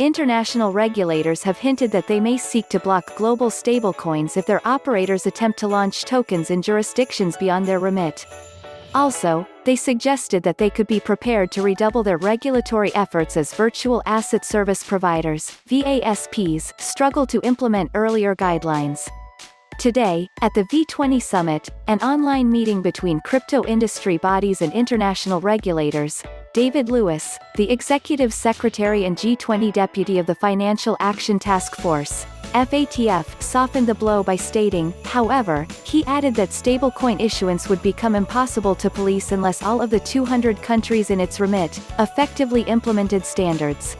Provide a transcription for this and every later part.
International regulators have hinted that they may seek to block global stablecoins if their operators attempt to launch tokens in jurisdictions beyond their remit. Also, they suggested that they could be prepared to redouble their regulatory efforts as virtual asset service providers, VASPs, struggle to implement earlier guidelines. Today, at the V20 Summit, an online meeting between crypto industry bodies and international regulators, David Lewis, the Executive Secretary and G20 Deputy of the Financial Action Task Force, FATF, softened the blow by stating, however, he added that stablecoin issuance would become impossible to police unless all of the 200 countries in its remit effectively implemented standards.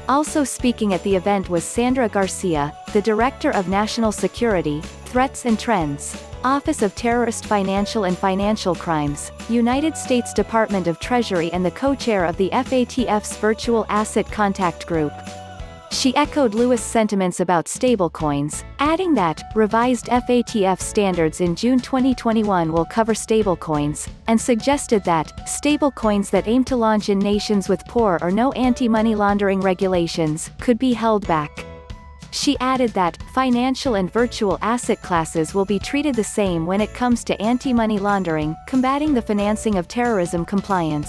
Also speaking at the event was Sandra Garcia, the Director of National Security, Threats and Trends, Office of Terrorist Financial and Financial Crimes, United States Department of Treasury and the co-chair of the FATF's Virtual Asset Contact Group. She echoed Lewis' sentiments about stablecoins, adding that, revised FATF standards in June 2021 will cover stablecoins, and suggested that, stablecoins that aim to launch in nations with poor or no anti-money laundering regulations, could be held back. She added that, financial and virtual asset classes will be treated the same when it comes to anti-money laundering, combating the financing of terrorism compliance.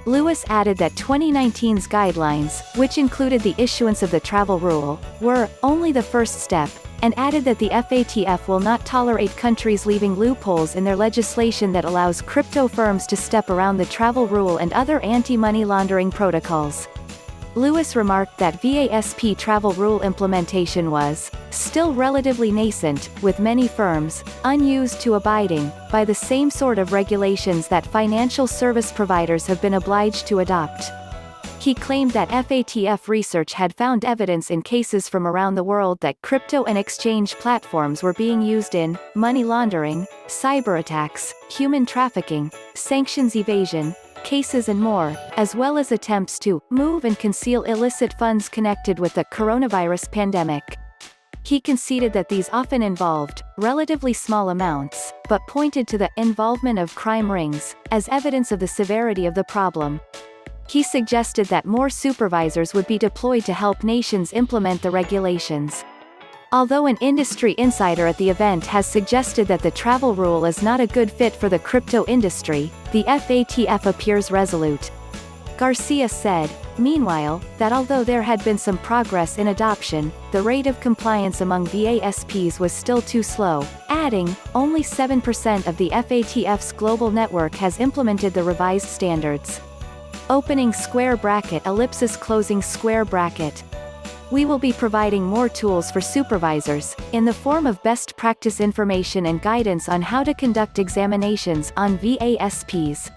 Lewis added that 2019's guidelines, which included the issuance of the travel rule, were only the first step, and added that the FATF will not tolerate countries leaving loopholes in their legislation that allows crypto firms to step around the travel rule and other anti-money laundering protocols. Lewis remarked that VASP Travel Rule implementation was still relatively nascent, with many firms unused to abiding by the same sort of regulations that financial service providers have been obliged to adopt. He claimed that FATF research had found evidence in cases from around the world that crypto and exchange platforms were being used in money laundering, cyberattacks, human trafficking, sanctions evasion cases and more, as well as attempts to move and conceal illicit funds connected with the coronavirus pandemic. He conceded that these often involved relatively small amounts, but pointed to the involvement of crime rings as evidence of the severity of the problem. He suggested that more supervisors would be deployed to help nations implement the regulations. Although an industry insider at the event has suggested that the travel rule is not a good fit for the crypto industry, the FATF appears resolute. Garcia said, meanwhile, that although there had been some progress in adoption, the rate of compliance among VASPs was still too slow, adding, only 7% of the FATF's global network has implemented the revised standards. Opening square bracket ellipsis closing square bracket. We will be providing more tools for supervisors, in the form of best practice information and guidance on how to conduct examinations on VASPs.